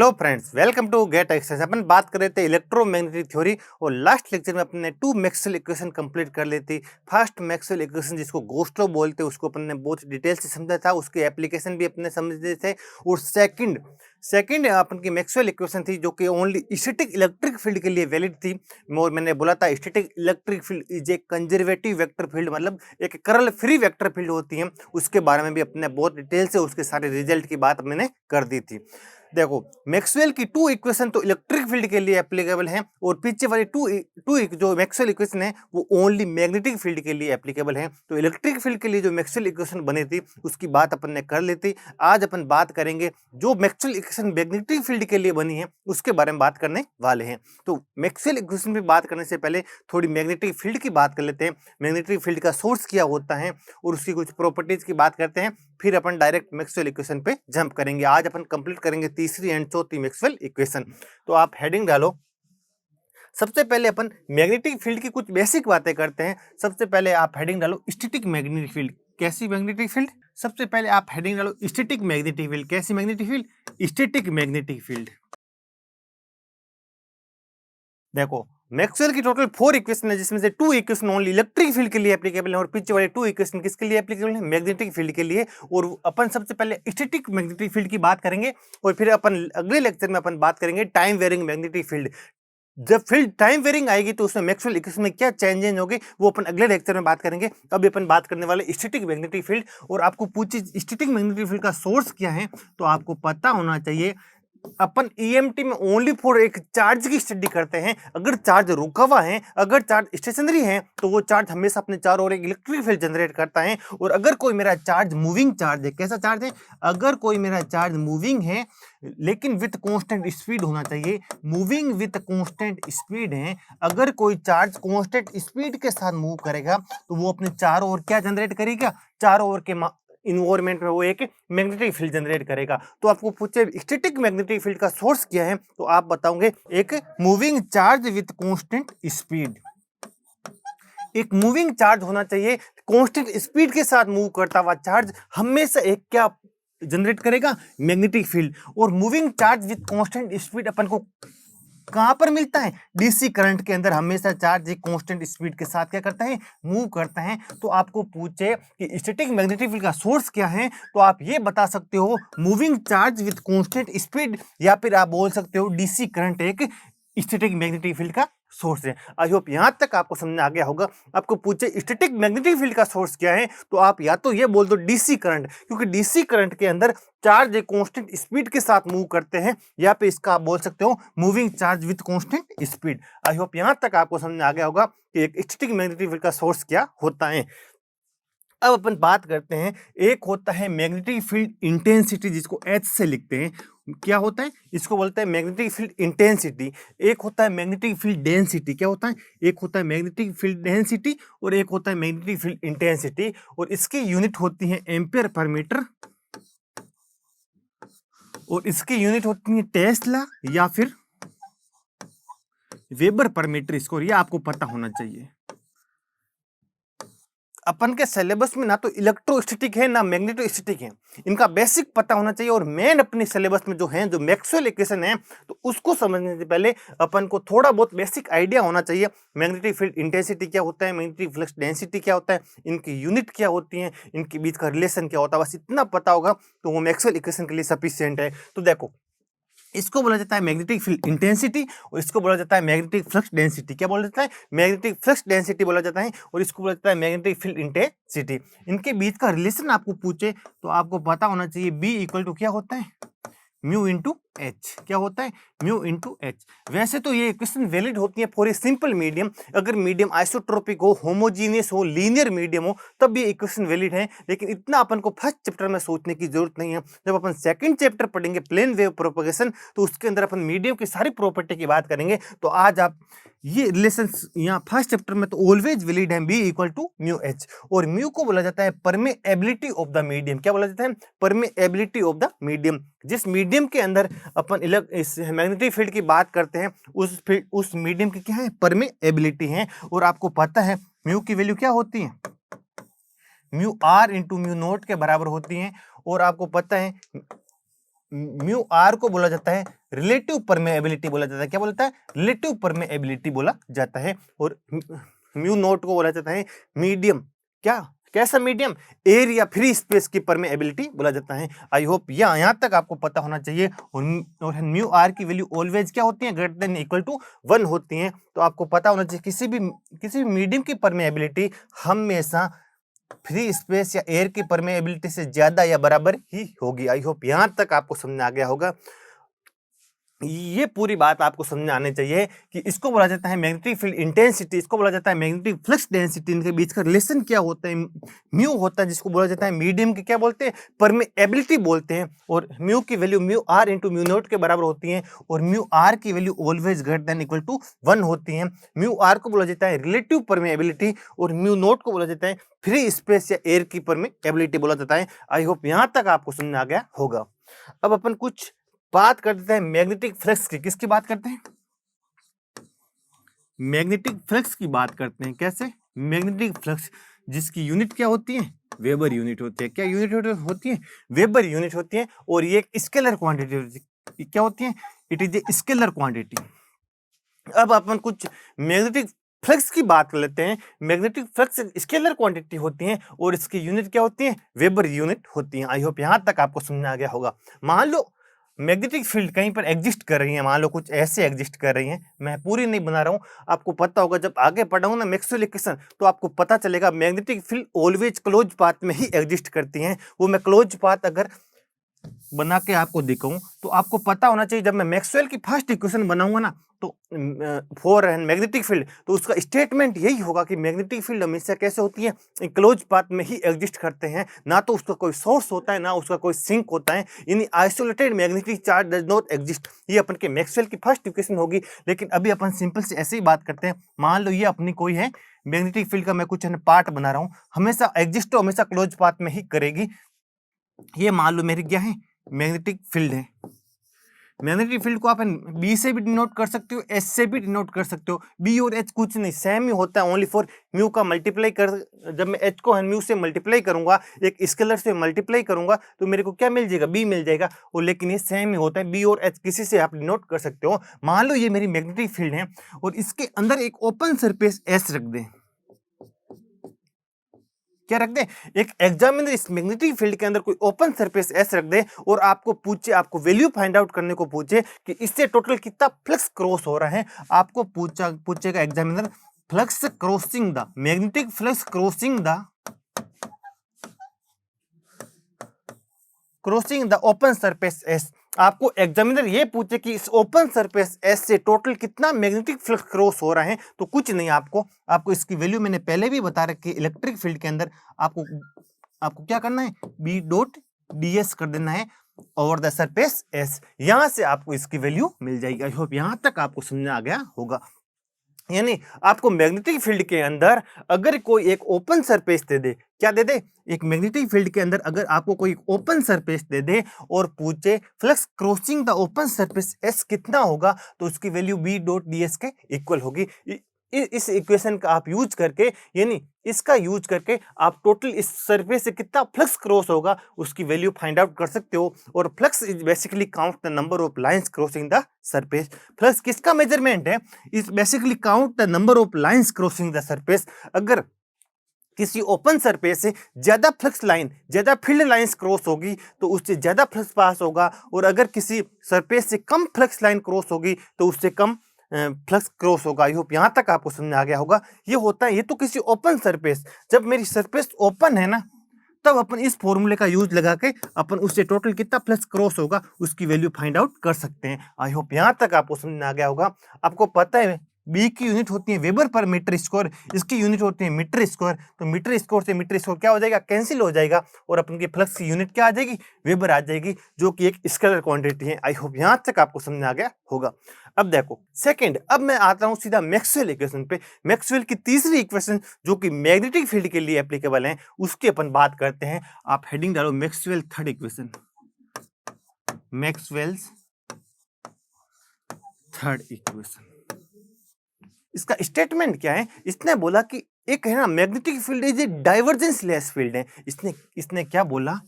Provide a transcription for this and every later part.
Hello friends, welcome to GATE exercise. अपन बात कर रहे थे इलेक्ट्रोमैग्नेटिक थ्योरी और लास्ट लेक्चर में अपने टू मैक्सवेल इक्वेशन कंप्लीट कर ली थी। फर्स्ट मैक्सवेल इक्वेशन जिसको गोस्टो बोलते हैं उसको अपन ने बहुत डिटेल से समझा था, उसके एप्लीकेशन भी अपने समझे थे। और सेकंड अपन की मैक्सवेल इक्वेशन थी जो कि ओनली स्टैटिक इलेक्ट्रिक फील्ड के लिए वैलिड थी। और मैंने बोला था static electric field is A conservative vector field, मतलब एक कर्ल फ्री वेक्टर फील्ड होती है। उसके बारे में भी अपने बहुत डिटेल से उसके सारे रिजल्ट की बात मैंने कर दी थी। देखो, मैक्सवेल की टू इक्वेशन तो इलेक्ट्रिक फील्ड के लिए एप्लीकेबल है और पीछे वाली टू जो मैक्सवेल इक्वेशन है वो ओनली मैग्नेटिक फील्ड के लिए एप्लीकेबल है। तो इलेक्ट्रिक फील्ड के लिए जो मैक्सवेल इक्वेशन बनी थी उसकी बात अपन ने कर ली थी। आज अपन बात करेंगे जो मैक्सवेल इक्वेशन मैग्नेटिक फील्ड के लिए बनी है उसके बारे में बात करने वाले हैं। तो मैक्सवेल इक्वेशन पे बात करने से पहले थोड़ी मैग्नेटिक फील्ड की बात कर लेते हैं। मैग्नेटिक फील्ड का सोर्स क्या होता है और उसकी कुछ प्रॉपर्टीज की बात करते हैं, फिर अपन डायरेक्ट मैक्सवेल इक्वेशन पे जंप करेंगे। आज अपन कंप्लीट करेंगे तीसरी एंड चौथी मैक्सवेल इक्वेशन। तो आप हेडिंग डालो। सबसे पहले अपन मैग्नेटिक फील्ड की कुछ बेसिक बातें करते हैं। सबसे पहले आप हेडिंग डालो स्टैटिक मैग्नेटिक फील्ड। कैसी मैग्नेटिक फील्ड? सबसे पहले आप हेडिंग डालो स्टैटिक मैग्नेटिक फील्ड। कैसी magnetic field? Static magnetic field. देखो, मैक्सवेल की टोटल 4 इक्वेशन है जिसमें से 2 इक्वेशन ओनली इलेक्ट्रिक फील्ड के लिए एप्लीकेबल है और पीछे वाले 2 इक्वेशन किसके लिए एप्लीकेबल है? मैग्नेटिक फील्ड के लिए। और अपन सबसे पहले स्टैटिक मैग्नेटिक फील्ड की बात करेंगे और फिर अपन अगले लेक्चर में अपन बात करेंगे टाइम वेरिंग मैग्नेटिक फील्ड। जब फील्ड टाइम वेरिंग आएगी तो उसमें मैक्सवेल इक्वेशन में क्या चेंजेस होंगे वो अपन अगले लेक्चर में बात करेंगे। अभी अपन बात करने वाले स्टैटिक मैग्नेटिक फील्ड। और आपको पूछे स्टैटिक मैग्नेटिक फील्ड का सोर्स क्या है तो आपको पता होना चाहिए। अपन ईएमटी में ओनली फॉर एक चार्ज की स्टडी करते हैं। अगर चार्ज रुका हुआ है, अगर चार्ज स्टेशनरी है तो वो चार्ज हमेशा अपने चारों ओर एक इलेक्ट्रिक फील्ड जनरेट करता है। और अगर कोई मेरा चार्ज मूविंग चार्ज है, कैसा चार्ज है? अगर कोई मेरा चार्ज मूविंग है लेकिन विथ कांस्टेंट स्पीड होना चाहिए, मूविंग विथ कांस्टेंट स्पीड है। अगर कोई चार्ज कांस्टेंट स्पीड के साथ मूव करेगा तो वो अपने चारों ओर क्या जनरेट करेगा? चारों ओर के इन्वायरमेंट में वो एक मैग्नेटिक फील्ड जनरेट करेगा। तो आपको पूछे स्टैटिक मैग्नेटिक फील्ड का सोर्स क्या है तो आप बताओगे एक moving charge with constant speed. एक मूविंग चार्ज होना चाहिए, कांस्टेंट स्पीड के साथ मूव करता हुआ चार्ज हमेशा एक क्या जनरेट करेगा? Magnetic field. और moving charge with constant speed अपन को कहां पर मिलता है? डीसी करंट के अंदर हमेशा चार्ज एक कांस्टेंट स्पीड के साथ क्या करता है? मूव करता है। तो आपको पूछे कि स्टैटिक मैग्नेटिक फील्ड का सोर्स क्या है तो आप ये बता सकते हो moving charge with constant speed, या फिर आप बोल सकते हो डीसी करंट एक स्टैटिक मैग्नेटिक फील्ड का सोर्स है। आई होप यहां तक आपको समझ आ गया होगा। आपको पूछे स्टैटिक मैग्नेटिक फील्ड का सोर्स क्या है तो आप या तो ये बोल दो डीसी करंट, क्योंकि डीसी करंट के अंदर चार्ज एक कांस्टेंट स्पीड के साथ मूव करते हैं, या फिर इसका आप बोल सकते हो moving charge with constant speed. I hope यहां तक आपको समझ आ गया होगा कि एक स्टैटिक मैग्नेटिक फील्ड का सोर्स क्या होता है। अब अपन बात करते हैं, एक होता है मैग्नेटिक फील्ड इंटेंसिटी जिसको एच से लिखते हैं। क्या होता है? इसको बोलते हैं मैग्नेटिक फील्ड इंटेंसिटी। एक होता है मैग्नेटिक फील्ड डेंसिटी। क्या होता है? एक होता है मैग्नेटिक फील्ड डेंसिटी और एक होता है मैग्नेटिक फील्ड इंटेंसिटी। और इसकी यूनिट होती है एम्पियर पर मीटर और इसकी यूनिट होती है टेस्ला या फिर वेबर पर मीटर स्क्वायर। ये आपको पता होना चाहिए। अपन के सिलेबस में ना तो इलेक्ट्रोस्टैटिक है ना मैग्नेटोस्टैटिक है, इनका बेसिक पता होना चाहिए। और मेन अपने सिलेबस में जो है जो मैक्सवेल इक्वेशन है तो उसको समझने से पहले अपन को थोड़ा बहुत बेसिक आइडिया होना चाहिए। मैग्नेटिक फील्ड इंटेंसिटी क्या होता है, मैग्नेटिक फ्लक्स डेंसिटी क्या होता है, इनकी यूनिट क्या होती है, इनके बीच का रिलेशन क्या होता है, बस इतना पता होगा तो वो मैक्सवेल इक्वेशन के लिए सफिशिएंट है। तो देखो, इसको बोला जाता है मैग्नेटिक फील्ड इंटेंसिटी और इसको बोला जाता है मैग्नेटिक फ्लक्स डेंसिटी। क्या बोला जाता है? मैग्नेटिक फ्लक्स डेंसिटी बोला जाता है और इसको बोला जाता है मैग्नेटिक फील्ड इंटेंसिटी। इनके बीच का रिलेशन आपको पूछे तो आपको पता होना चाहिए बी इक्वल टू क्या होता है? Mu into H. क्या होता है? Mu into H. वैसे तो ये इक्वेशन वैलिड होती है फॉर ए सिंपल मीडियम। अगर मीडियम आइसोट्रोपिक हो, होमोजीनियस हो, लीनियर मीडियम हो तब ये इक्वेशन वैलिड है। लेकिन इतना अपन को फर्स्ट चैप्टर में सोचने की जरूरत नहीं है। जब अपन सेकंड चैप्टर पढ़ेंगे प्लेन वेव प्रोपगेशन तो उसके अंदर अपन मीडियम की सारी प्रॉपर्टी की बात करेंगे। तो आज आप ये रिलेशन यहाँ फर्स्ट चैप्टर में तो ऑलवेज वैलिड है B equal to mu H. और म्यू को बोला जाता है परमेएबिलिटी ऑफ द मीडियम। क्या बोला जाता है? Permeability of the medium. जिस मीडियम के अंदर अपन इस मैग्नेटिक फील्ड की बात करते हैं उस मीडियम की क्या है? परमेएबिलिटी है। और आपको पता है म्यू की वैल्यू क्या होती है? Mu R into mu naught के बराबर होती है। और आपको पता है म्यू आर को बोला जाता है रिलेटिव परमेएबिलिटी बोला जाता है। क्या बोला जाता है? रिलेटिव परमेएबिलिटी बोला जाता है। और म्यू नोट को बोला जाता है मीडियम, क्या कैसा मीडियम? एयर या फ्री स्पेस की परमेएबिलिटी बोला जाता है। आई होप यहाँ तक आपको पता होना चाहिए। और म्यू आर की वैल्यू ऑलवेज क्या होती है? ग्रेटर देन इक्वल टू 1 होती है। तो आपको पता होना चाहिए किसी भी मीडियम की परमेएबिलिटी हमेशा फ्री स्पेस या एयर की परमेएबिलिटी से ज्यादा या बराबर ही होगी। आई होप यहाँ तक आपको समझ आ गया होगा। ये पूरी बात आपको समझ आने चाहिए कि इसको बोला जाता है मैग्नेटिक फील्ड इंटेंसिटी, इसको बोला जाता है मैग्नेटिक फ्लक्स डेंसिटी। इनके बीच का रिलेशन क्या होता है? म्यू होता है जिसको बोला जाता है मीडियम की क्या बोलते हैं? परमेएबिलिटी बोलते हैं। और म्यू की value mu R into mu naught के बराबर होती है। और म्यू आर की value always greater than equal to 1 होती है। म्यू आर को बोला जाता है रिलेटिव परमेएबिलिटी और म्यू नोट को बोला जाता है फ्री स्पेस या एयर की परमेएबिलिटी बोला जाता है। आई होप यहाँ तक आपको समझ आ गया होगा। अब अपन कुछ बात करते हैं मैग्नेटिक फ्लक्स की। किसकी बात करते हैं? मैग्नेटिक फ्लक्स की बात करते हैं। कैसे? मैग्नेटिक फ्लक्स जिसकी यूनिट क्या होती है? वेबर यूनिट होती है। क्या यूनिट होती है? वेबर यूनिट होती है। और ये एक स्केलर क्वांटिटी होती है। क्या होती है? It is a scalar quantity. अब अपन कुछ मैग्नेटिक फ्लक्स की बात कर लेते हैं। मैग्नेटिक फ्लक्स स्केलर क्वांटिटी होती है और इसकी यूनिट क्या होती है? वेबर यूनिट होती है। आई होप यहाँ तक आपको समझ आ गया होगा। मान लो मैग्नेटिक फील्ड कहीं पर एग्जिस्ट कर रही है, मान लो कुछ ऐसे एग्जिस्ट कर रही है, मैं पूरी नहीं बना रहा हूँ, आपको पता होगा जब आगे पढ़ाऊँ ना मैक्सवेल इक्वेशन तो आपको पता चलेगा magnetic field always close path में ही एग्जिस्ट करती हैं। वो मैं क्लोज पाथ अगर बना के आपको दिखाऊं तो आपको पता होना चाहिए जब मैं मैक्सवेल की फर्स्ट इक्वेशन बनाऊंगा ना तो फॉर मैग्नेटिक फील्ड तो उसका स्टेटमेंट यही होगा कि मैग्नेटिक फील्ड हमेशा कैसे होती है? क्लोज पाथ में ही एग्जिस्ट करते हैं। ना तो उसका कोई सोर्स होता है ना उसका कोई सिंक होता है। यानी isolated magnetic charge does not exist. ये अपन के मैक्सवेल की फर्स्ट इक्वेशन होगी। लेकिन अभी अपन सिंपल से ऐसे ही बात करते हैं। मान लो ये अपनी कोई है मैग्नेटिक फील्ड का मैं कुछ पार्ट बना रहा हूँ, हमेशा एग्जिस्ट तो हमेशा क्लोज पाथ में ही करेगी। ये मान लो मेरी क्या है? मैग्नेटिक फील्ड है। मैग्नेटिक फील्ड को आप बी से भी डिनोट कर सकते हो, एस से भी डिनोट कर सकते हो। बी और एच कुछ नहीं, सेम ही होता है। ओनली फॉर म्यू का मल्टीप्लाई कर, जब मैं एच को म्यू से मल्टीप्लाई करूंगा, एक स्केलर से मल्टीप्लाई करूंगा तो मेरे को क्या मिल जाएगा? बी मिल जाएगा। और लेकिन ये सेम ही होता है। बी और एच किसी से आप डिनोट कर सकते हो। मान लो ये मेरी मैग्नेटिक फील्ड है और इसके अंदर एक ओपन सरफेस एस रख दें। क्या रख दे? एक एग्जामिनर इस मैग्नेटिक फील्ड के अंदर कोई ओपन सरफेस एस रख दे और आपको पूछे, आपको वैल्यू फाइंड आउट करने को पूछे कि इससे टोटल कितना फ्लक्स क्रॉस हो रहा है। आपको पूछेगा examiner flux crossing the magnetic flux crossing the open surface S. आपको एग्जामिनर ये पूछे कि इस ओपन सरफेस एस से टोटल कितना मैग्नेटिक फ्लक्स क्रॉस हो रहा है तो कुछ नहीं, आपको इसकी वैल्यू मैंने पहले भी बता रखी है। इलेक्ट्रिक फील्ड के अंदर आपको क्या करना है? बी डॉट डी एस कर देना है ओवर द सरफेस एस। यहां से आपको इसकी वैल्यू मिल जाएगी। आई होप यहां तक आपको समझ आ गया होगा। यानी आपको मैग्नेटिक फील्ड के अंदर अगर कोई एक ओपन सरफेस दे दे, क्या दे दे? एक मैग्नेटिक फील्ड के अंदर अगर आपको कोई ओपन सरफेस दे दे और पूछे flux crossing the open surface S कितना होगा तो उसकी value B dot D S के इक्वल होगी। इस इक्वेशन का आप यूज करके, यानी इसका यूज करके आप टोटल इस सरफेस से कितना फ्लक्स क्रॉस होगा उसकी वैल्यू फाइंड आउट कर सकते हो। और flux is basically count the number of lines crossing the surface. Flux किसका मेजरमेंट है? Is basically count the number of lines crossing the surface. अगर किसी ओपन सरफेस से ज्यादा फ्लक्स लाइन, ज्यादा फील्ड लाइंस क्रॉस होगी तो उससे ज्यादा फ्लक्स पास होगा। और अगर किसी सरफेस से कम फ्लक्स लाइन क्रॉस होगी तो उससे कम फ्लक्स क्रॉस होगा। आई होप यहाँ तक आपको समझ आ गया होगा। ये होता है, ये तो किसी ओपन सरफेस, जब मेरी सरफेस ओपन है ना तब अपन इस फॉर्मूले का यूज लगा के अपन उससे टोटल कितना फ्लक्स क्रॉस होगा उसकी वैल्यू फाइंड आउट कर सकते हैं। आई होप यहाँ तक आपको समझ आ गया होगा। आपको पता है बी की यूनिट होती है वेबर पर मीटर स्क्वायर, इसकी यूनिट होती है मीटर स्क्वायर। तो मीटर स्क्वायर से मीटर स्क्वायर क्या हो जाएगा? कैंसिल हो जाएगा और अपन के फ्लक्स की यूनिट क्या आ जाएगी? वेबर आ जाएगी, जो कि एक स्केलर क्वांटिटी है। आई होप यहाँ तक आपको समझ आ गया होगा। अब देखो सेकंड, अब मैं आता हूँ सीधा मैक्सवेल इक्वेशन पे। मैक्सवेल की तीसरी इक्वेशन जो कि मैग्नेटिक फील्ड के लिए एप्लीकेबल है उसकी अपन बात करते हैं। आप हेडिंग डालो Maxwell third equation, Maxwell's third equation. इसका स्टेटमेंट क्या है? इसने बोला कि एक है ना magnetic field is a divergence less field है। इसने क्या बोला?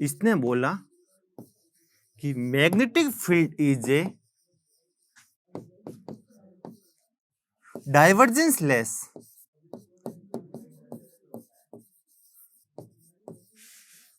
इसने बोला कि magnetic field is a divergence less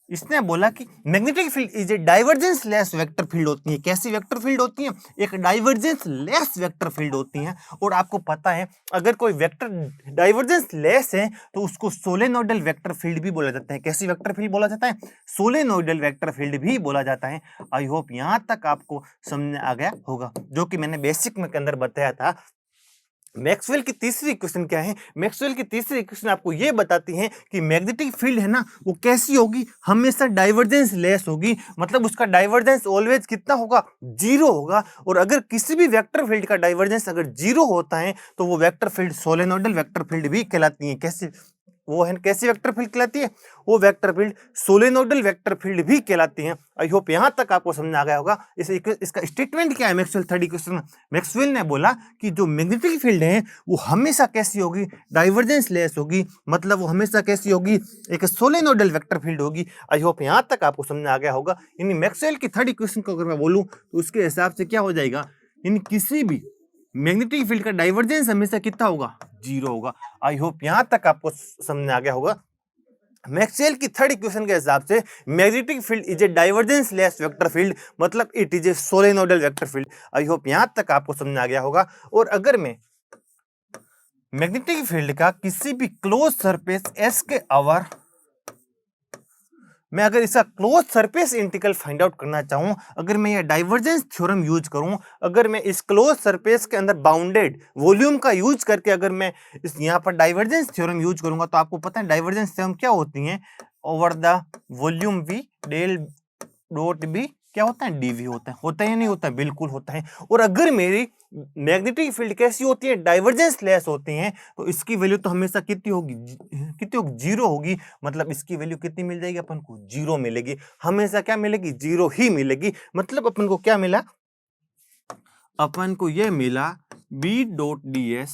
इसने बोला कि magnetic field is a divergence less vector field होती है। कैसी वेक्टर फील्ड होती है? एक डाइवर्जेंस लेस वेक्टर फील्ड होती है। और आपको पता है अगर कोई वेक्टर डाइवर्जेंस लेस है तो उसको सोलेनोइडल वेक्टर फील्ड भी बोला जाता है। कैसी वेक्टर फील्ड बोला जाता है? सोलेनोइडल वेक्टर फील्ड भी बोला जाता है। आई होप यहां तक आपको समझ आ गया होगा, जो कि मैंने बेसिक में के अंदर बताया था। मैक्सवेल की तीसरी इक्वेशन क्या है? मैक्सवेल की तीसरी इक्वेशन आपको यह बताती है कि मैग्नेटिक फील्ड है ना, वो कैसी होगी? हमेशा डाइवर्जेंस लेस होगी। मतलब उसका डाइवर्जेंस ऑलवेज कितना होगा? जीरो होगा। और अगर किसी भी वेक्टर फील्ड का डाइवर्जेंस अगर जीरो होता है तो वो vector field solenoidal vector field भी कहलाती है। कैसी वो है? कैसी वेक्टर फील्ड कहलाती है? वो vector field solenoidal vector field भी कहलाती है। आई होप यहां तक आपको समझ आ गया होगा। इसका स्टेटमेंट क्या है? मैक्सवेल थर्ड इक्वेशन में मैक्सवेल ने बोला कि जो मैग्नेटिक फील्ड है वो हमेशा कैसी होगी? डाइवर्जेंस लेस होगी। मतलब वो हमेशा कैसी होगी? एक सोलेनोइडल वेक्टर फील्ड होगी। आई होप यहां तक आपको समझ आ गया होगा। यानी मैक्सवेल की थर्ड इक्वेशन को अगर मैं बोलूं तो उसके हिसाब से क्या हो जाएगा? यानी किसी भी मैग्नेटिक फील्ड का डाइवर्जेंस हमेशा कितना होगा? जीरो होगा। आई होप यहां तक आपको समझ आ गया होगा। मैक्सवेल की थर्ड इक्वेशन के हिसाब से magnetic field is a divergence less vector field, मतलब it is a solenoidal vector field. I hope यहां तक आपको समझ आ गया होगा। और अगर मैं मैग्नेटिक फील्ड का किसी भी क्लोज सरफेस एस के अवर मैं अगर इसका close surface integral find out करना चाहूं, अगर मैं ये डाइवर्जेंस थ्योरम यूज करूं, अगर मैं इस क्लोज सरफेस के अंदर बाउंडेड वॉल्यूम का यूज करके अगर मैं इस यहाँ पर डाइवर्जेंस थ्योरम यूज करूंगा, तो आपको पता है डाइवर्जेंस थ्योरम क्या होती है? Over the volume V del dot B क्या होता है? डीवी होता है या नहीं होता है? बिल्कुल होता है। और अगर मेरी मैग्नेटिक फील्ड कैसी होती है? डाइवर्जेंस लेस होती है, तो इसकी वैल्यू तो हमेशा कितनी होगी? कितनी होगी? जीरो होगी। मतलब इसकी वैल्यू कितनी मिल जाएगी अपन को? जीरो मिलेगी। हमेशा क्या मिलेगी? जीरो ही मिलेगी। मतलब अपन को क्या मिला? अपन को यह मिला B dot D S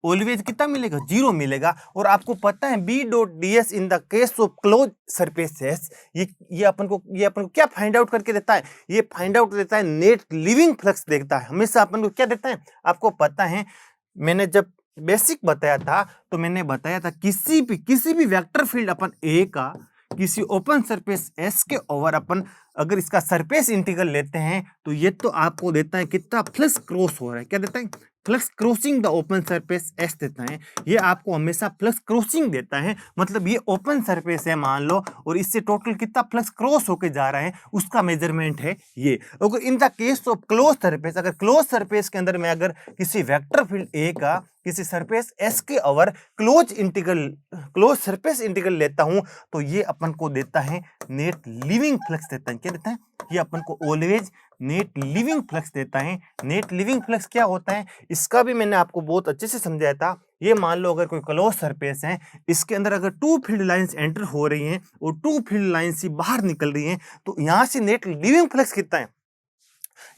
always कितना मिलेगा? जीरो मिलेगा। और आपको पता है B dot D S in the case of closed surfaces ये अपन को क्या फाइंड आउट करके देता है? ये फाइंड आउट देता है नेट लिविंग फ्लक्स देता है। हमेशा अपन को क्या देता है? आपको पता है मैंने जब बेसिक बताया था तो मैंने बताया था किसी भी वेक्टर फील्ड अपन ए का किसी ओपन सरफेस एस के ओवर अपन अगर इसका सरफेस इंटीग्रल लेते हैं तो ये तो आपको देता है कितना? फ्लक्स क्रॉस हो रहा है। क्या देता है? Flux crossing the open surface S देता है। ये आपको हमेशा फ्लक्स क्रॉसिंग देता है। मतलब ये ओपन सरफेस है मान लो, और इससे टोटल कितना फ्लक्स क्रॉस होके जा रहा है उसका मेजरमेंट है ये। अगर इन the case of close surface, अगर क्लोज सरफेस के अंदर मैं अगर किसी वेक्टर फील्ड ए का किसी सरफेस एस के ओवर क्लोज सरफेस इंटीग्रल लेता हूं तो ये अपन को देता है नेट लिविंग फ्लक्स देता है। क्या देता है? ये अपन को ऑलवेज नेट लिविंग फ्लक्स देता है। नेट लिविंग फ्लक्स क्या होता है? इसका भी मैंने आपको बहुत अच्छे से समझाया था। ये मान लो अगर कोई क्लोज सरफेस है, इसके अंदर अगर टू फील्ड लाइंस एंटर हो रही हैं और टू फील्ड लाइंस ही बाहर निकल रही हैं, तो यहां से नेट लिविंग फ्लक्स कितना है?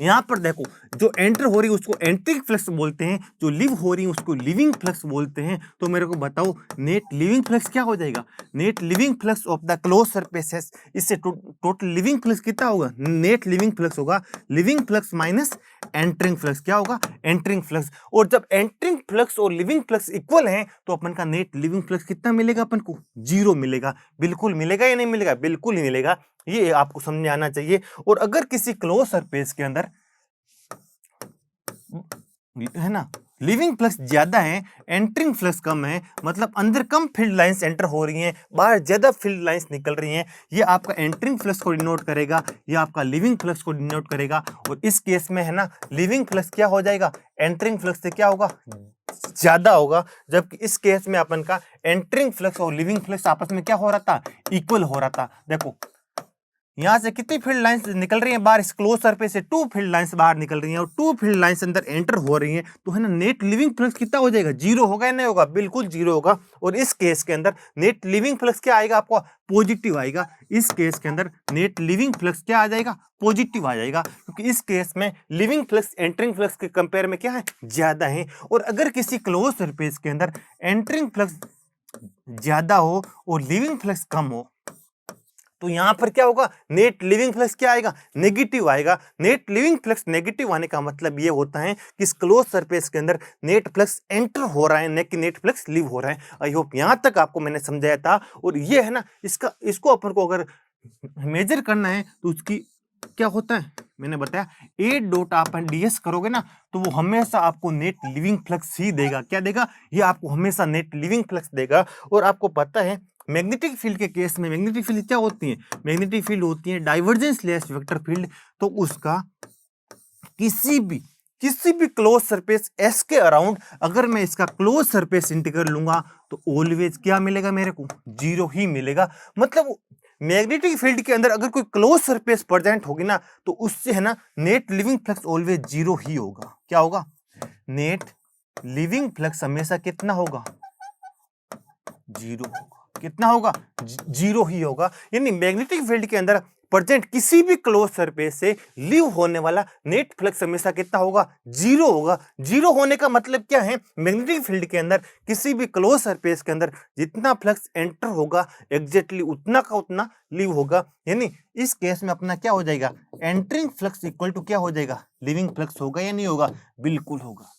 यहां पर देखो, जो एंटर हो रही है उसको एंट्रिक फ्लक्स बोलते हैं, जो लिव हो रही है उसको लिविंग फ्लक्स बोलते हैं। तो मेरे को बताओ नेट लिविंग फ्लक्स क्या हो जाएगा? Net leaving flux of the close surfaces, इससे टोटल लिविंग फ्लक्स कितना होगा? नेट लिविंग फ्लक्स होगा living flux minus entering flux. क्या होगा? Entering flux. और जब एंटरिंग फ्लक्स और लिविंग फ्लक्स इक्वल हैं तो अपन का नेट लिविंग फ्लक्स कितना मिलेगा? अपन को जीरो मिलेगा। बिल्कुल मिलेगा या नहीं मिलेगा? बिल्कुल ही मिलेगा। ये आपको समझ आना चाहिए। और अगर किसी क्लोज सरफेस के अंदर है ना लिविंग फ्लक्स ज्यादा है, एंटरिंग फ्लक्स कम है, मतलब अंदर कम फील्ड लाइंस एंटर हो रही हैं, बाहर ज्यादा फील्ड लाइंस निकल रही हैं, ये आपका एंटरिंग फ्लक्स को डिनोट करेगा, ये आपका लिविंग फ्लक्स को डिनोट करेगा। और इस केस में है ना लिविंग फ्लक्स क्या हो जाएगा? एंटरिंग फ्लक्स से क्या होगा? ज्यादा होगा। जबकि इस केस में अपन का एंटरिंग फ्लक्स और लिविंग फ्लक्स आपस में क्या हो रहा था? इक्वल हो रहा था। देखो यहां से कितनी फील्ड लाइंस निकल रही हैं बाहर? इस क्लोज सरफेस से टू फील्ड लाइंस बाहर निकल रही हैं और टू फील्ड लाइंस अंदर एंटर हो रही हैं, तो है ना नेट लिविंग फ्लक्स कितना हो जाएगा? जीरो होगा या नहीं होगा? बिल्कुल जीरो होगा। और इस केस के अंदर नेट लिविंग फ्लक्स क्या आएगा? आपको पॉजिटिव आएगा। इस केस के अंदर नेट लिविंग फ्लक्स क्या आ जाएगा? पॉजिटिव आ जाएगा, क्योंकि इस केस में लिविंग फ्लक्स एंटरिंग फ्लक्स के कंपेयर में क्या है? ज्यादा है। और अगर किसी क्लोज सरफेस के अंदर एंटरिंग फ्लक्स ज्यादा हो और लिविंग फ्लक्स कम हो, तो यहां पर क्या होगा, नेट लिविंग फ्लक्स क्या आएगा, नेगेटिव आएगा। नेट लिविंग फ्लक्स नेगेटिव आने का मतलब ये होता है कि इस क्लोज सरफेस के अंदर नेट फ्लक्स एंटर हो रहा है, न कि नेट फ्लक्स लीव हो रहा है। आई होप यहां तक आपको मैंने समझाया था। और ये है ना, इसको अपन को अगर मेजर करना है तो उसकी क्या होता है, मैंने बताया ए डॉट आप ds करोगे ना तो वो हमेशा आपको नेट लिविंग फ्लक्स ही देगा। क्या देगा, ये आपको हमेशा नेट लिविंग फ्लक्स देगा। और आपको पता है मैग्नेटिक फील्ड के केस में मैग्नेटिक फील्ड क्या होती है, मैग्नेटिक फील्ड होती है डाइवर्जेंस लेस वेक्टर फील्ड। तो उसका किसी भी क्लोज सरफेस एस के अराउंड अगर मैं इसका क्लोज सरफेस इंटीग्रल लूंगा तो ऑलवेज क्या मिलेगा, मेरे को जीरो ही मिलेगा। मतलब मैग्नेटिक फील्ड के अंदर अगर कोई क्लोज सरफेस प्रेजेंट होगी ना तो उससे है ना net leaving flux always zero ही होगा। क्या होगा, नेट लिविंग फ्लक्स हमेशा कितना होगा, जीरो होगा। कितना होगा, जीरो ही होगा। यानी मैग्नेटिक फील्ड के अंदर प्रेजेंट किसी भी क्लोज सरफेस से लीव होने वाला नेट फ्लक्स हमेशा कितना होगा, जीरो होगा। जीरो होने का मतलब क्या है, मैग्नेटिक फील्ड के अंदर किसी भी क्लोज सरफेस के अंदर जितना फ्लक्स एंटर होगा एग्जैक्टली उतना का उतना लीव होगा। यानी इस केस में अपना क्या हो जाएगा, एंटरिंग फ्लक्स इक्वल टू क्या हो जाएगा, लिविंग फ्लक्स होगा या नहीं होगा, बिल्कुल होगा।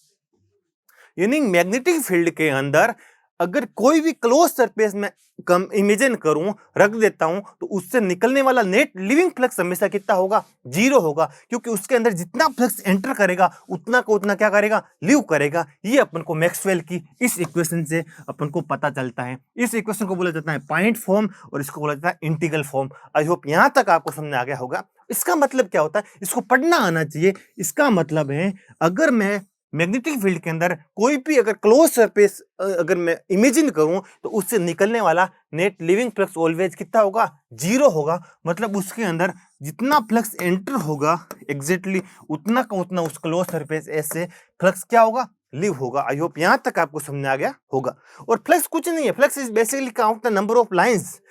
यानी मैग्नेटिक फील्ड के अंदर अगर कोई भी क्लोज सरफेस में कम इमेजिन करूं, रख देता हूं, तो उससे निकलने वाला नेट लिविंग फ्लक्स हमेशा कितना होगा, जीरो होगा। क्योंकि उसके अंदर जितना फ्लक्स एंटर करेगा उतना को उतना क्या करेगा, लीव करेगा। ये अपन को मैक्सवेल की इस इक्वेशन से अपन को पता चलता है। इस इक्वेशन को बोला जाता है पॉइंट फॉर्म और इसको बोला जाता है इंटीग्रल फॉर्म। आई होप यहां तक आपको समझ आ गया होगा। इसका मतलब क्या होता है, इसको पढ़ना आना चाहिए। इसका मतलब है अगर मैं मैग्नेटिक फील्ड के अंदर कोई भी अगर क्लोज सरफेस अगर मैं इमेजिन करूं तो उससे निकलने वाला नेट लिविंग फ्लक्स ऑलवेज कितना होगा, जीरो होगा। मतलब उसके अंदर जितना फ्लक्स एंटर होगा एग्जैक्टली उतना का उतना उस क्लोज सरफेस एस से फ्लक्स क्या होगा, लिव होगा। आई होप यहां तक आपको समझ आ गया होगा। और फ्लक्स कुछ नहीं है, flux is basically count the number of lines.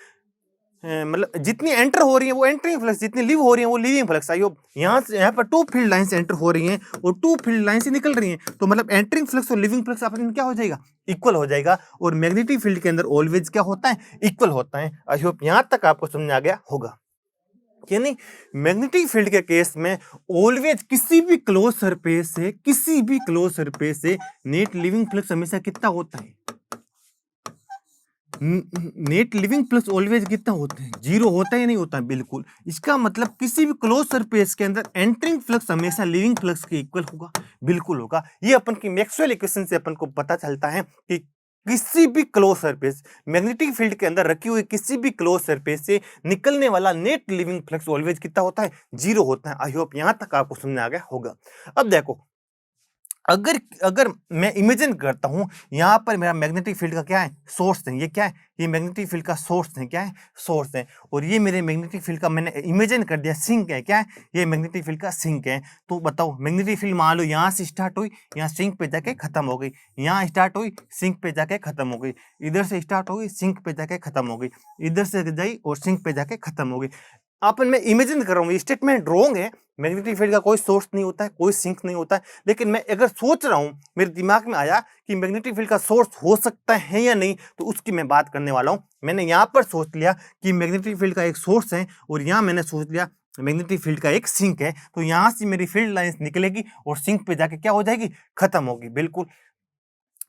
मतलब जितनी एंटर हो रही है वो एंटरिंग फ्लक्स, जितनी लीव हो रही है वो लीविंग फ्लक्स। आई होप यहाँ से यहाँ पर टू फील्ड लाइंस एंटर हो रही हैं और टू फील्ड लाइन से निकल रही हैं, तो मतलब एंटरिंग फ्लक्स और लिविंग फ्लक्स आपस में क्या हो जाएगा, इक्वल हो जाएगा। और मैग्नेटिक फील्ड के अंदर ऑलवेज क्या होता है, इक्वल होता है। आई होप यहाँ तक आपको समझ आ गया होगा। यानी मैग्नेटिक फील्ड के केस में ऑलवेज किसी भी क्लोज सरफेस से नेट लिविंग फ्लक्स हमेशा कितना होता है, नेट लिविंग फ्लक्स ऑलवेज कितना होता है, जीरो होता है या नहीं होता है, बिल्कुल। इसका मतलब किसी भी क्लोज सरफेस के अंदर एंटरिंग फ्लक्स हमेशा लिविंग फ्लक्स के इक्वल होगा, बिल्कुल होगा। ये अपन की मैक्सवेल इक्वेशन से अपन को पता चलता है कि किसी भी क्लोज सरफेस मैग्नेटिक फील्ड के अंदर रखी हुई किसी भी क्लोज सरफेस से निकलने वाला नेट लिविंग फ्लक्स ऑलवेज कितना होता है, जीरो होता है। आई होप यहां तक आपको समझ आ गया होगा। अब देखो अगर अगर मैं इमेजिन करता हूं यहां पर मेरा मैग्नेटिक फील्ड का क्या है, सोर्स है। ये क्या है, ये मैग्नेटिक फील्ड का सोर्स है। क्या है, सोर्स है। और ये मेरे मैग्नेटिक फील्ड का मैंने इमेजिन कर दिया सिंक है। क्या है, ये मैग्नेटिक फील्ड का सिंक है। तो बताओ मैग्नेटिक फील्ड मान लो यहाँ से स्टार्ट हुई, यहाँ सिंक पे जाके खत्म हो गई, यहाँ स्टार्ट हुई सिंक पे जाके खत्म हो गई, इधर से स्टार्ट हो गई सिंक पे जाके खत्म हो गई, इधर से गई और सिंक पे जाके खत्म हो गई। अपन मैं इमेजिन कर रहा हूँ, ये स्टेटमेंट रॉन्ग है। मैग्नेटिक फील्ड का कोई सोर्स नहीं होता है, कोई सिंक नहीं होता है। लेकिन मैं अगर सोच रहा हूँ, मेरे दिमाग में आया कि मैग्नेटिक फील्ड का सोर्स हो सकता है या नहीं, तो उसकी मैं बात करने वाला हूँ। मैंने यहाँ पर सोच लिया कि मैग्नेटिक फील्ड का एक सोर्स है और यहाँ मैंने सोच लिया मैग्नेटिक फील्ड का एक सिंक है। तो यहाँ से मेरी फील्ड लाइंस निकलेगी और सिंक पे जाके क्या हो जाएगी, खत्म होगी, बिल्कुल।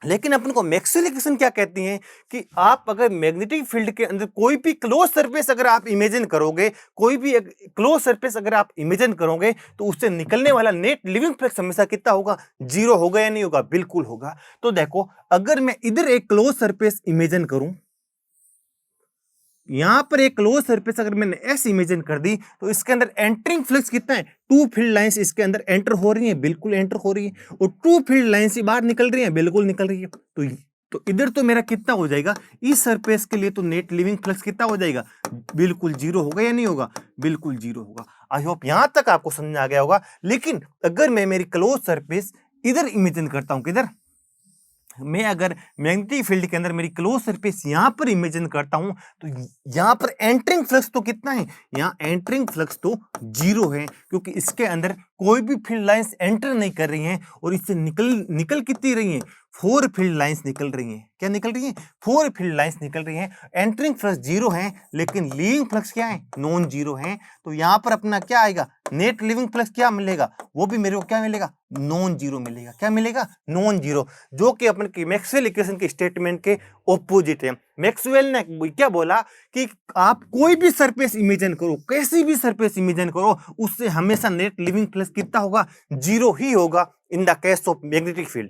लेकिन अपन को मैक्सवेल इक्वेशन क्या कहती हैं कि आप अगर मैग्नेटिक फील्ड के अंदर कोई भी क्लोज सरफेस अगर आप इमेजिन करोगे, कोई भी क्लोज सरफेस अगर आप इमेजिन करोगे, तो उससे निकलने वाला नेट लिविंग फ्लक्स हमेशा कितना होगा, जीरो होगा या नहीं होगा, बिल्कुल होगा। तो देखो अगर मैं इधर एक क्लोज सरफेस इमेजिन करूं, यहां पर एक क्लोज सरफेस अगर मैंने ऐसे इमेजिन कर दी, तो इसके अंदर एंटरिंग फ्लक्स कितना है, टू फील्ड लाइंस इसके अंदर एंटर हो रही हैं, बिल्कुल एंटर हो रही है। और टू फील्ड लाइंस ही बाहर निकल रही हैं, बिल्कुल निकल रही है। तो इधर तो मेरा कितना हो जाएगा, इस सरफेस के लिए तो नेट लिविंग फ्लक्स कितना हो जाएगा, बिल्कुल जीरो होगा या नहीं होगा, बिल्कुल जीरो होगा। आई होप यहां तक आपको समझ आ गया होगा। लेकिन अगर मैं मेरी क्लोज सरफेस इधर इमेजिन करता हूं, किधर, मैं अगर मैग्नेटिक फील्ड के अंदर मेरी क्लोज सरफेस यहां पर इमेजिन करता हूं, तो यहां पर एंटरिंग फ्लक्स तो कितना है, यहां एंटरिंग फ्लक्स तो जीरो है, क्योंकि इसके अंदर कोई भी फील्ड लाइंस एंटर नहीं कर रही हैं और इससे निकल कितनी रही हैं, 4 फील्ड लाइंस निकल रही हैं। क्या निकल रही हैं? 4 फील्ड लाइंस निकल रही हैं। एंटरिंग फ्लक्स 0 है लेकिन लीविंग फ्लक्स क्या है, नॉन जीरो है। तो यहाँ पर अपना क्या आएगा, नेट लिविंग फ्लक्स क्या मिलेगा, वो भी मेरे को क्या मिलेगा, नॉन जीरो मिलेगा। क्या मिलेगा, नॉन जीरो, जो कि अपन की मैक्सवेल इक्वेशन के स्टेटमेंट के ऑपोजिट है। मैक्सवेल ने क्या बोला कि आप कोई भी सरफेस इमेजिन करो, कैसी भी सरफेस इमेजिन करो, उससे हमेशा नेट लिविंग फ्लक्स कितना होगा, जीरो ही होगा इन the case of magnetic field.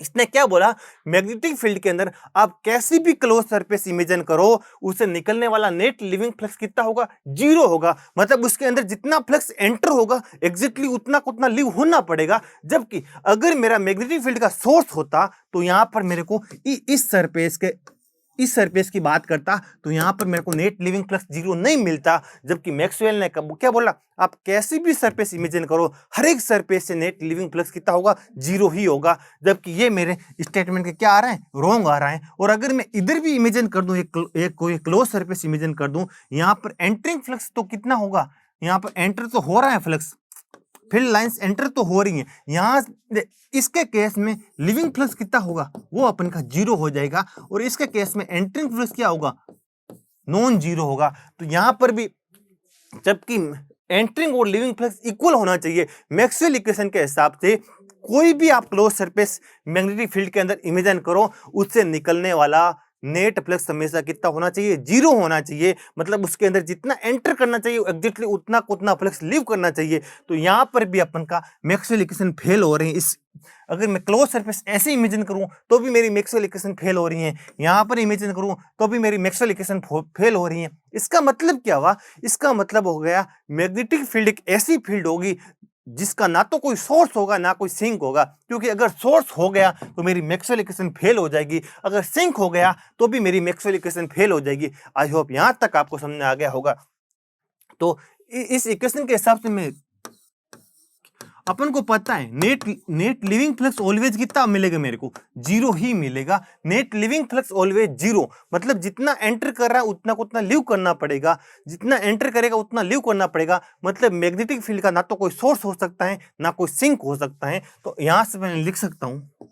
इसने क्या बोला, मैग्नेटिक फील्ड के अंदर आप कैसी भी क्लोज सरफेस इमेजिन करो, उससे निकलने वाला नेट लिविंग फ्लक्स कितना होगा, जीरो होगा। मतलब उसके अंदर जितना फ्लक्स एंटर होगा एग्जैक्टली उतना लिव होना पड़ेगा। जबकि अगर मेरा मैग्नेटिक फील्ड का सोर्स होता तो यहां पर मेरे को इस सरफेस की बात करता तो यहां पर मेरे को नेट लिविंग फ्लक्स जीरो नहीं मिलता। जबकि मैक्सवेल ने क्या बोला, आप कैसी भी सरफेस इमेजिन करो, हर एक सरफेस से नेट लिविंग फ्लक्स कितना होगा, जीरो ही होगा। जबकि ये मेरे स्टेटमेंट के क्या आ रहा है, रॉन्ग आ रहा है। और अगर मैं इधर भी इमेजिन कर दूं, एक कोई क्लोज सरफेस इमेजिन कर दूं, यहां पर एंटरिंग फ्लक्स तो कितना होगा, यहां पर एंटर तो हो रहा है फ्लक्स, फील्ड लाइंस एंटर तो हो रही हैं। यहां इसके केस में लिविंग फ्लक्स कितना होगा, वो अपन का जीरो हो जाएगा। और इसके केस में एंटरिंग फ्लक्स क्या होगा, नॉन जीरो होगा। तो यहां पर भी जबकि एंटरिंग और लिविंग फ्लक्स इक्वल होना चाहिए मैक्सवेल इक्वेशन के हिसाब से, कोई भी आप क्लोज सरफेस मैग्नेटिक फील्ड के अंदर इमेजिन करो, उससे निकलने वाला नेट फ्लक्स हमेशा कितना होना चाहिए, जीरो होना चाहिए। मतलब उसके अंदर जितना एंटर करना चाहिए एग्जैक्टली उतना फ्लक्स लीव करना चाहिए। तो यहां पर भी अपन का मैक्सवेल इक्वेशन फेल हो रहे हैं। इस अगर मैं क्लोज सरफेस ऐसे इमेजिन करूं तो भी मेरी मैक्सवेल इक्वेशन फेल हो रही है, यहां पर इमेजिन करूं तो भी मेरी मैक्सवेल इक्वेशन फेल हो रही है। इसका मतलब क्या हुआ, इसका मतलब हो गया मैग्नेटिक फील्ड एक ऐसी फील्ड होगी जिसका ना तो कोई सोर्स होगा ना कोई सिंक होगा। क्योंकि अगर सोर्स हो गया तो मेरी मैक्सवेल इक्वेशन फेल हो जाएगी, अगर सिंक हो गया तो भी मेरी मैक्सवेल इक्वेशन फेल हो जाएगी। आई होप यहां तक आपको समझ में आ गया होगा। तो इस इक्वेशन के हिसाब से मैं अपन को पता है नेट लिविंग फ्लक्स ऑलवेज कितना मिलेगा, मेरे को जीरो ही मिलेगा। Net leaving flux always zero, मतलब जितना एंटर कर रहा है उतना लीव करना पड़ेगा, जितना एंटर करेगा उतना लीव करना पड़ेगा। मतलब मैग्नेटिक फील्ड का ना तो कोई सोर्स हो सकता है ना कोई सिंक हो सकता है। तो यहां से मैं लिख सकता हूं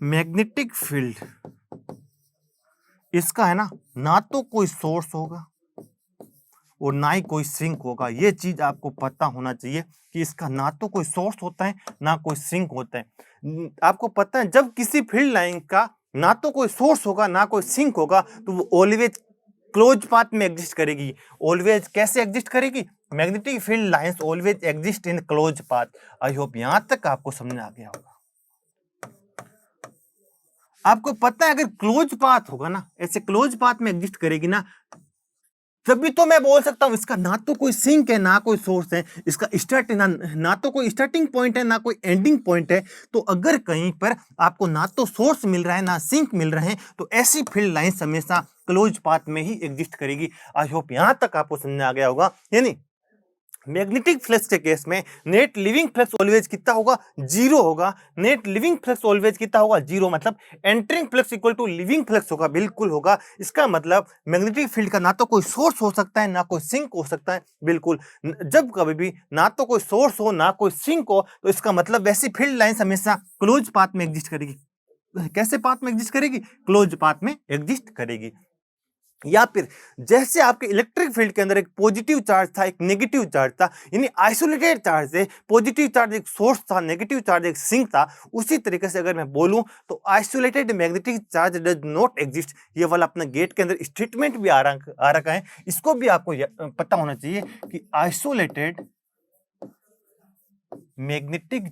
मैग्नेटिक फील्ड इसका है ना तो कोई सोर्स होगा और ना ही कोई सिंक होगा। ये चीज आपको पता होना चाहिए कि इसका ना तो कोई सोर्स होता है ना कोई सिंक होता है। आपको पता है जब किसी फील्ड लाइन का ना तो कोई सोर्स होगा ना कोई सिंक होगा तो वो ऑलवेज क्लोज पाथ में एग्जिस्ट करेगी। ऑलवेज कैसे एग्जिस्ट करेगी, magnetic field lines always exist in close path. I hope यहां तक आपको समझ में आ गया होगा। आपको पता है अगर क्लोज पाथ होगा ना, ऐसे क्लोज पाथ में एग्जिस्ट करेगी ना, तभी तो मैं बोल सकता हूं इसका ना तो कोई सिंक है ना कोई सोर्स है, इसका स्टार्ट ना तो कोई स्टार्टिंग पॉइंट है ना कोई एंडिंग पॉइंट है। तो अगर कहीं पर आपको ना तो सोर्स मिल रहा है ना सिंक मिल रहे हैं तो ऐसी फील्ड लाइंस हमेशा क्लोज पाथ में ही एग्जिस्ट करेगी। आई होप यहां तक आपको समझ में आ गया होगा। यानी मैग्नेटिक फ्लक्स के केस में नेट लिविंग फ्लक्स ऑलवेज कितना होगा, जीरो होगा। नेट लिविंग फ्लक्स ऑलवेज कितना होगा, जीरो। मतलब entering flux equal to living flux होगा, बिल्कुल होगा। इसका मतलब मैग्नेटिक फील्ड का ना तो कोई सोर्स हो सकता है ना कोई सिंक हो सकता है, बिल्कुल। जब कभी भी ना तो कोई सोर्स हो ना कोई सिंक हो तो इसका मतलब वैसी फील्ड लाइंस हमेशा क्लोज पाथ में एग्जिस्ट करेगी। कैसे पाथ में एग्जिस्ट करेगी, क्लोज पाथ में एग्जिस्ट करेगी। या फिर जैसे आपके इलेक्ट्रिक फील्ड के अंदर एक पॉजिटिव चार्ज था एक नेगेटिव चार्ज था, यानी आइसोलेटेड चार्ज है, पॉजिटिव चार्ज एक सोर्स था नेगेटिव चार्ज एक सिंक था, उसी तरीके से अगर मैं बोलूं तो isolated magnetic charge does not exist. ये वाला अपना गेट के अंदर स्टेटमेंट भी आ रखा है, इसको भी आपको पता होना चाहिए कि isolated magnetic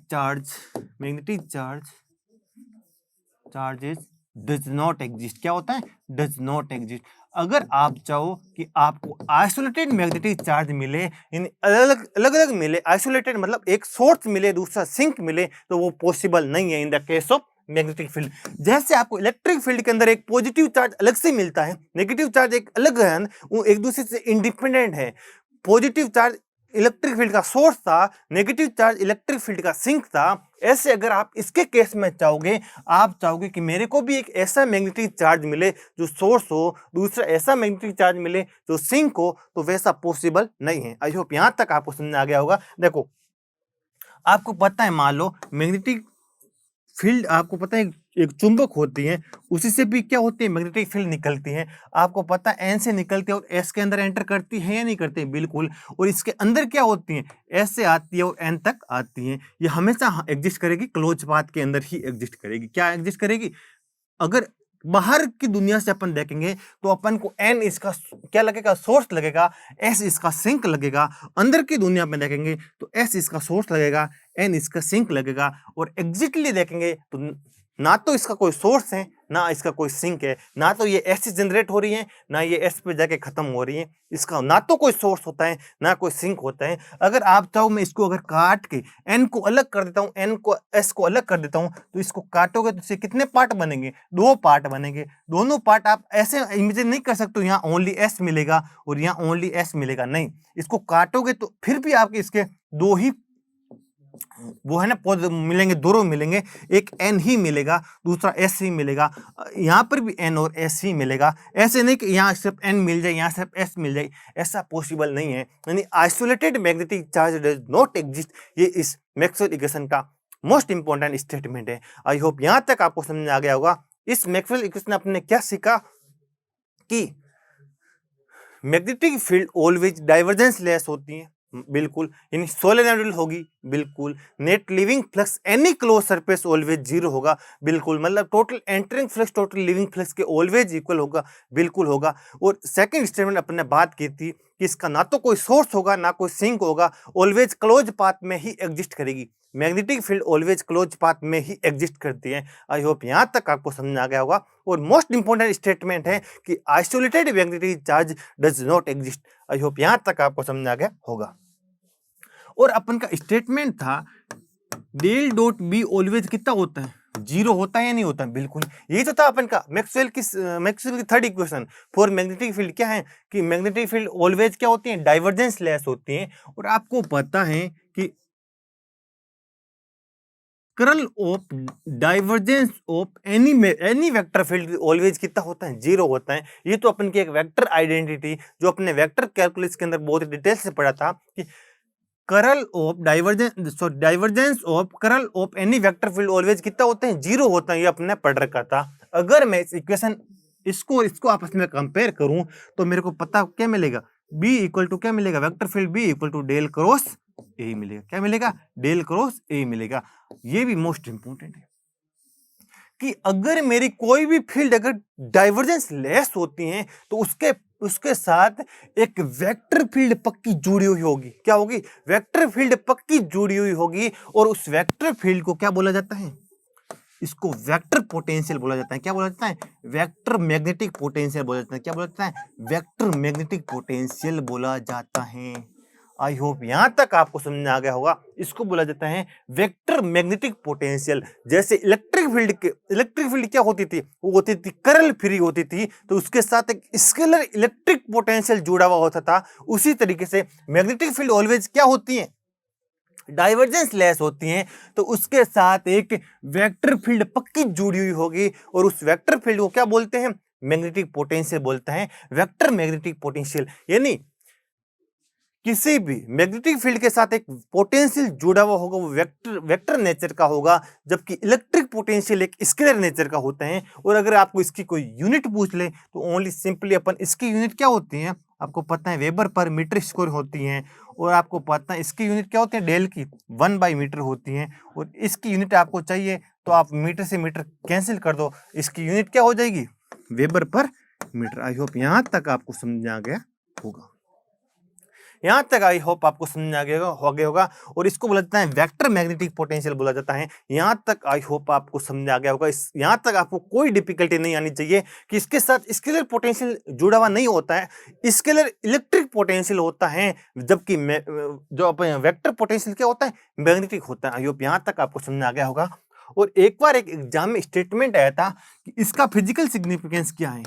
charges does not exist. क्या होता है, डज नॉट एग्जिस्ट। अगर आप चाहो कि आपको आइसोलेटेड मैग्नेटिक चार्ज मिले, यानी अलग अलग मिले, आइसोलेटेड मतलब एक सोर्स मिले दूसरा सिंक मिले, तो वो पॉसिबल नहीं है इन the case of magnetic field. जैसे आपको इलेक्ट्रिक फील्ड के अंदर एक पॉजिटिव चार्ज अलग से मिलता है, नेगेटिव चार्ज एक अलग है, वो एक दूसरे से इंडिपेंडेंट है। पॉजिटिव चार्ज इलेक्ट्रिक फील्ड का सोर्स था, नेगेटिव चार्ज इलेक्ट्रिक फील्ड का सिंक था। ऐसे अगर आप इसके केस में चाहोगे, आप चाहोगे कि मेरे को भी एक ऐसा मैग्नेटिक चार्ज मिले जो सोर्स हो, दूसरा ऐसा मैग्नेटिक चार्ज मिले जो सिंक हो, तो वैसा पॉसिबल नहीं है। आई होप यहां तक आपको समझ आ गया होगा। देखो आपको पता है, मान लो मैग्नेटिक फील्ड, आपको पता है एक चुंबक होती है, उसी से भी क्या होती है, मैग्नेटिक फील्ड निकलती है। आपको पता है एन से निकलती है और एस के अंदर एंटर करती है या नहीं करती है, बिल्कुल। और इसके अंदर क्या होती है, एस से आती है और एन तक आती है। ये हमेशा एग्जिस्ट करेगी, क्लोज पाथ के अंदर ही एग्जिस्ट करेगी। क्या एग्जिस्ट करेगी? अगर बाहर की दुनिया से अपन देखेंगे तो अपन को एन इसका क्या लगेगा, सोर्स लगेगा, एस इसका सिंक लगेगा। अंदर की दुनिया में देखेंगे तो एस इसका सोर्स लगेगा, एन इसका सिंक लगेगा। और एग्जैक्टली देखेंगे तो ना तो इसका कोई सोर्स है, ना इसका कोई सिंक है, ना तो ये एस से जनरेट हो रही है, ना ये एस पे जाके खत्म हो रही है। इसका ना तो कोई सोर्स होता है, ना कोई सिंक होता है। अगर आप चाहो मैं इसको अगर काट के एन को अलग कर देता हूँ, एन को एस को अलग कर देता हूँ, तो इसको काटोगे तो इससे कितने पार्ट बनेंगे, 2 पार्ट बनेंगे। दोनों पार्ट आप ऐसे इमेजिन नहीं कर सकते यहाँ ओनली एस मिलेगा और यहाँ ओनली एस मिलेगा, नहीं। इसको काटोगे तो फिर भी आपके इसके 2 ही वो है ना पद मिलेंगे, दोनों मिलेंगे। एक एन ही मिलेगा, दूसरा एस ही मिलेगा। यहाँ पर भी एन और एस ही मिलेगा। ऐसे नहीं कि यहाँ सिर्फ एन मिल जाए, यहाँ सिर्फ एस मिल जाए, ऐसा पॉसिबल नहीं है। यानी isolated magnetic charge does not exist. ये इस मैक्सवेल इक्वेशन का मोस्ट इंपॉर्टेंट स्टेटमेंट है। आई होप यहाँ तक आपको समझ आ गया होगा। इस मैक्सवेल इक्वेशन में आपने क्या सीखा कि magnetic field always divergence less होती है, बिल्कुल। यानी सोलेनोइडल होगी, बिल्कुल। Net leaving flux any close surface always zero होगा, बिल्कुल। मतलब total entering flux total living flux के ऑलवेज इक्वल होगा, बिल्कुल होगा। और सेकंड स्टेटमेंट अपने बात की थी कि इसका ना तो कोई सोर्स होगा, ना कोई सिंक होगा, ऑलवेज क्लोज पाथ में ही एग्जिस्ट करेगी। Magnetic field always close path में ही एग्जिस्ट करती है। आई होप यहाँ तक आपको समझ आ गया होगा। और मोस्ट इंपॉर्टेंट स्टेटमेंट है कि isolated magnetic charge does not exist. I hope यहाँ तक आपको समझ आ गया होगा। और अपन का स्टेटमेंट था डेल डॉट बी ऑलवेज कितना होता है, 0 होता है या नहीं होता है, बिल्कुल। ये तो था अपन का मैक्सवेल की third equation for magnetic field. क्या है कि मैग्नेटिक फील्ड ऑलवेज क्या होती है, डाइवर्जेंस लेस होती है। और आपको पता है कि curl of divergence of any vector field always कितना होता है, 0 होता है। ये तो अपन की एक वेक्टर आइडेंटिटी जो अपने वेक्टर कैलकुलस के अंदर बहुत डिटेल से पढ़ा था कि curl of divergence of curl of any vector field always कितना होता है, 0 होता है। ये अपने पढ़ रखा था। अगर मैं इस इक्वेशन इसको आपस में कंपेयर करूं तो मेरे को पता क्या मिलेगा, बी इक्वल टू क्या मिलेगा, vector field B equal to del cross A मिलेगा। क्या मिलेगा, डेल क्रॉस ए मिलेगा। ये भी मोस्ट इंपोर्टेंट है कि अगर मेरी कोई भी फील्ड अगर डाइवर्जेंस लेस होती है तो उसके साथ एक वेक्टर फील्ड पक्की जुड़ी हुई होगी। क्या होगी, वेक्टर फील्ड पक्की जुड़ी हुई होगी। और उस वेक्टर फील्ड को क्या बोला जाता है, इसको वेक्टर पोटेंशियल बोला जाता है। क्या बोला जाता है, वेक्टर मैग्नेटिक पोटेंशियल बोला जाता है। क्या बोला जाता है, वेक्टर मैग्नेटिक पोटेंशियल बोला जाता है। आई होप यहां तक आपको समझ आ गया होगा। इसको बोला जाता है वेक्टर मैग्नेटिक पोटेंशियल। जैसे इलेक्ट्रिक फील्ड क्या होती थी, वो होती थी कर्ल फ्री होती थी, तो उसके साथ एक स्केलर इलेक्ट्रिक पोटेंशियल जुड़ा हुआ होता था। उसी तरीके से मैग्नेटिक फील्ड ऑलवेज क्या होती है, डाइवर्जेंस लेस होती हैं, तो उसके साथ एक वेक्टर फील्ड पक्की जुड़ी हुई होगी। और उस वेक्टर फील्ड को क्या बोलते हैं, मैग्नेटिक पोटेंशियल बोलते हैं, वेक्टर मैग्नेटिक पोटेंशियल। यानी किसी भी मैग्नेटिक फील्ड के साथ एक पोटेंशियल जुड़ा हुआ होगा, वो वेक्टर नेचर का होगा, जबकि इलेक्ट्रिक पोटेंशियल एक स्केलर नेचर का होता है। और अगर आपको इसकी कोई यूनिट पूछ ले तो ओनली सिंपली अपन इसकी यूनिट क्या होती है, आपको पता है वेबर पर मीटर स्क्वायर होती है। और आपको पता है इसकी यूनिट क्या होती है, डेल की 1/मीटर होती है। और इसकी यूनिट आपको चाहिए तो आप मीटर से मीटर कैंसिल कर दो, इसकी यूनिट क्या हो जाएगी, वेबर पर मीटर। आई होप यहाँ तक आपको समझ आ गया होगा। यहां तक आई होप आपको समझ आ गया होगा। और इसको बोला जाता है वेक्टर मैग्नेटिक पोटेंशियल बोला जाता है। यहां तक आई होप आपको समझ आ गया होगा। यहां तक आपको कोई डिफिकल्टी नहीं आनी चाहिए कि इसके साथ स्केलर पोटेंशियल जुड़ा हुआ नहीं होता है, स्केलर इलेक्ट्रिक पोटेंशियल होता है, जबकि जो वेक्टर पोटेंशियल क्या होता है, मैग्नेटिक होता है। आई होप यहां तक आपको समझ आ गया होगा। और एक बार एक एग्जाम में स्टेटमेंट आया था कि इसका फिजिकल सिग्निफिकेंस क्या है,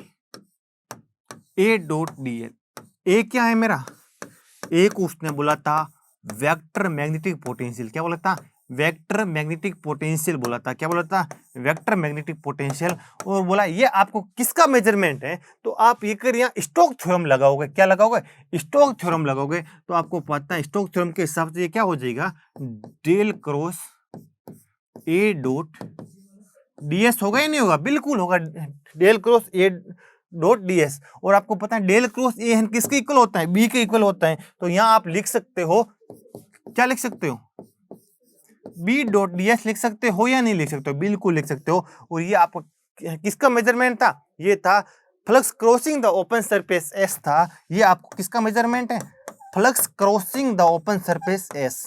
A.dl। ए क्या है मेरा, एक उसने बोला था वेक्टर मैग्नेटिक पोटेंशियल। क्या बोला था? वेक्टर मैग्नेटिक पोटेंशियल बोला था। क्या बोला था? Vector magnetic potential. और बोला ये आपको किसका मेजरमेंट है, तो आप ये कर यहाँ स्टोक थ्योरम लगाओगे। क्या लगाओगे? स्टोक थ्योरम लगाओगे। तो आपको पता है स्टोक थ्योरम के हिसाब से ये क्या हो जाएगा, del cross A dot DS होगा या नहीं होगा? बिल्कुल होगा, del cross A dot DS. और आपको पता है डेल क्रॉस ए किसके इक्वल होता है? बी के इक्वल होता है। तो यहाँ आप लिख सकते हो, क्या लिख सकते हो? बी डॉट डीएस लिख सकते हो या नहीं लिख सकते हो? बिल्कुल लिख सकते हो। और ये आपको किसका मेजरमेंट था? ये था flux crossing the open surface S था। ये आपको किसका मेजरमेंट है? Flux crossing the open surface S.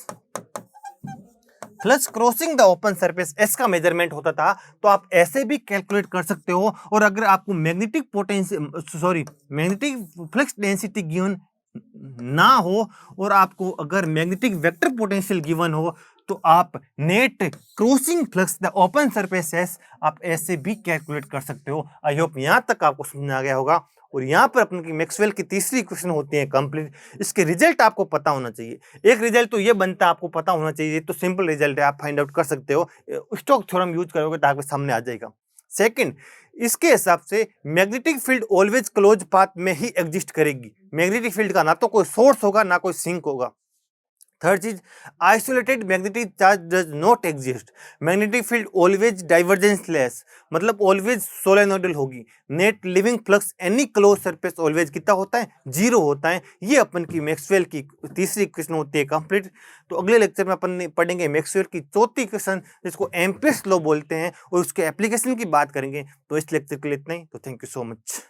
Flux crossing the open surface S का मेजरमेंट होता था। तो आप ऐसे भी कैलकुलेट कर सकते हो। और अगर आपको magnetic potential magnetic flux density given ना हो और आपको अगर मैग्नेटिक वेक्टर पोटेंशियल गिवन हो, तो आप net crossing flux the open surface S आप ऐसे भी कैलकुलेट कर सकते हो। आई होप यहां तक आपको समझ आ गया होगा। और यहाँ पर अपन की मैक्सवेल की तीसरी इक्वेशन होती है कंप्लीट। इसके रिजल्ट आपको पता होना चाहिए। एक रिजल्ट तो ये बनता है, आपको पता होना चाहिए, ये तो सिंपल रिजल्ट है, आप फाइंड आउट कर सकते हो, स्टोक थ्योरम यूज करोगे तो आपके सामने आ जाएगा। सेकंड, इसके हिसाब से magnetic field always close path में ही एग्जिस्ट करेगी। मैग्नेटिक फील्ड का ना तो कोई सोर्स होगा ना कोई सिंक होगा। थर्ड चीज, isolated magnetic charge does not exist. Magnetic field always divergence less, मतलब ऑलवेज सोलेनोइडल होगी। Net leaving flux any close surface always कितना होता है? जीरो होता है। ये अपन की मैक्सवेल की तीसरी इक्वेशन होती है कंप्लीट। तो अगले लेक्चर में अपन पढ़ेंगे मैक्सवेल की चौथी इक्वेशन, जिसको एम्पियर्स लॉ बोलते हैं, और उसके एप्लीकेशन की बात करेंगे। तो इस लेक्चर के लिए इतना ही। तो थैंक यू सो मच।